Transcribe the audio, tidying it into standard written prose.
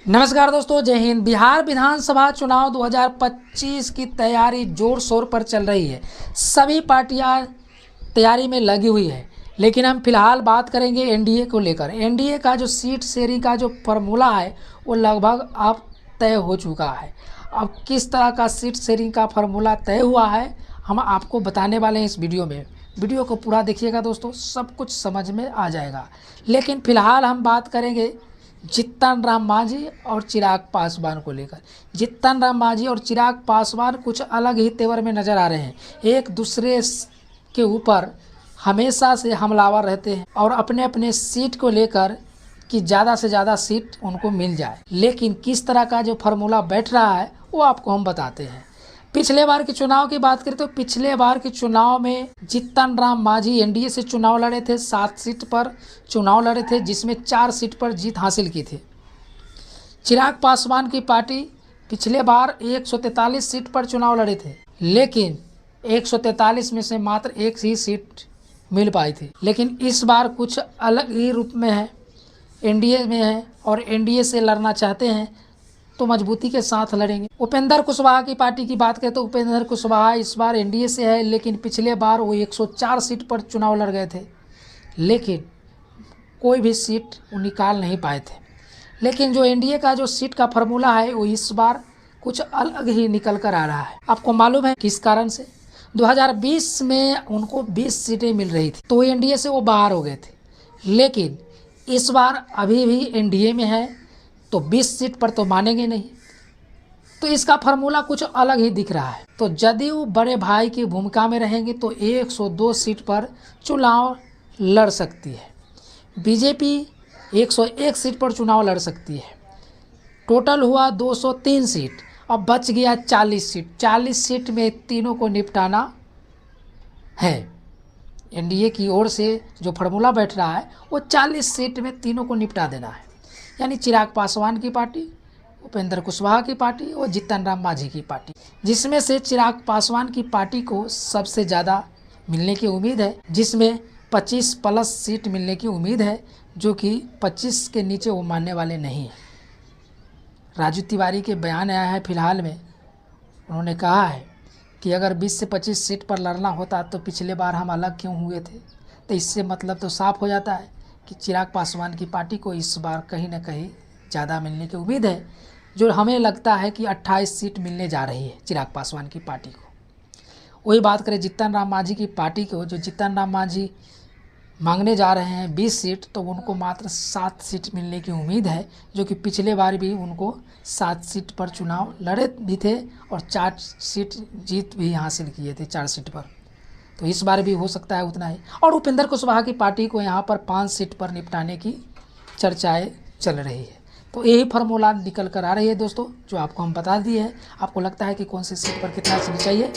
नमस्कार दोस्तों, जय हिंद। बिहार विधानसभा चुनाव 2025 की तैयारी जोर शोर पर चल रही है। सभी पार्टियां तैयारी में लगी हुई है, लेकिन हम फिलहाल बात करेंगे एनडीए को लेकर। एनडीए का जो सीट शेयरिंग का जो फार्मूला है वो लगभग अब तय हो चुका है। अब किस तरह का सीट शेयरिंग का फार्मूला तय हुआ है हम आपको बताने वाले हैं इस वीडियो में। वीडियो को पूरा देखिएगा दोस्तों, सब कुछ समझ में आ जाएगा। लेकिन फिलहाल हम बात करेंगे जीतन राम मांझी और चिराग पासवान को लेकर। जीतन राम मांझी और चिराग पासवान कुछ अलग ही तेवर में नज़र आ रहे हैं। एक दूसरे के ऊपर हमेशा से हमलावर रहते हैं और अपने अपने सीट को लेकर कि ज़्यादा से ज़्यादा सीट उनको मिल जाए। लेकिन किस तरह का जो फार्मूला बैठ रहा है वो आपको हम बताते हैं। पिछले बार के चुनाव की बात करें तो पिछले बार के चुनाव में जीतन राम मांझी एनडीए से चुनाव लड़े थे। 7 सीट पर चुनाव लड़े थे, जिसमें 4 सीट पर जीत हासिल की थी। चिराग पासवान की पार्टी पिछले बार 143 सीट पर चुनाव लड़े थे, लेकिन 143 में से मात्र एक ही सीट मिल पाई थी। लेकिन इस बार कुछ अलग ही रूप में है, एनडीए में है और एनडीए से लड़ना चाहते हैं तो मजबूती के साथ लड़ेंगे। उपेंद्र कुशवाहा की पार्टी की बात करें तो उपेंद्र कुशवाहा इस बार एनडीए से है, लेकिन पिछले बार वो 104 सीट पर चुनाव लड़ गए थे, लेकिन कोई भी सीट वो निकाल नहीं पाए थे। लेकिन जो एनडीए का जो सीट का फार्मूला है वो इस बार कुछ अलग ही निकल कर आ रहा है। आपको मालूम है किस कारण से? 2020 में उनको 20 सीटें मिल रही थी तो एनडीए से वो बाहर हो गए थे, लेकिन इस बार अभी भी एनडीए में है तो 20 सीट पर तो मानेंगे नहीं। तो इसका फार्मूला कुछ अलग ही दिख रहा है। तो जदयू बड़े भाई की भूमिका में रहेंगे तो 102 सीट पर चुनाव लड़ सकती है। बीजेपी 101 सीट पर चुनाव लड़ सकती है। टोटल हुआ 203 सीट, अब बच गया 40 सीट। 40 सीट में तीनों को निपटाना है। एनडीए की ओर से जो फार्मूला बैठ रहा है वो 40 सीट में तीनों को निपटा देना है, यानी चिराग पासवान की पार्टी, उपेंद्र कुशवाहा की पार्टी और जीतन राम मांझी की पार्टी, जिसमें से चिराग पासवान की पार्टी को सबसे ज़्यादा मिलने की उम्मीद है, जिसमें 25 प्लस सीट मिलने की उम्मीद है, जो कि 25 के नीचे वो मानने वाले नहीं हैं। राजू तिवारी के बयान आया है फिलहाल में, उन्होंने कहा है कि अगर 20 से 25 सीट पर लड़ना होता तो पिछले बार हम अलग क्यों हुए थे। तो इससे मतलब तो साफ हो जाता है कि चिराग पासवान की पार्टी को इस बार कहीं ना कहीं ज़्यादा मिलने की उम्मीद है, जो हमें लगता है कि 28 सीट मिलने जा रही है चिराग पासवान की पार्टी को। वही बात करें जीतन राम मांझी की पार्टी को, जो जीतन राम मांझी मांगने जा रहे हैं 20 सीट, तो उनको मात्र 7 सीट मिलने की उम्मीद है, जो कि पिछले बार भी उनको 7 सीट पर चुनाव लड़े भी थे और 4 सीट जीत भी हासिल किए थे 4 सीट पर। तो इस बार भी हो सकता है उतना ही। और उपेंद्र कुशवाहा की पार्टी को यहाँ पर 5 सीट पर निपटाने की चर्चाएं चल रही है। तो यही फार्मूला निकल कर आ रही है दोस्तों, जो आपको हम बता दिए हैं। आपको लगता है कि कौन सी सीट पर कितना सीट चाहिए?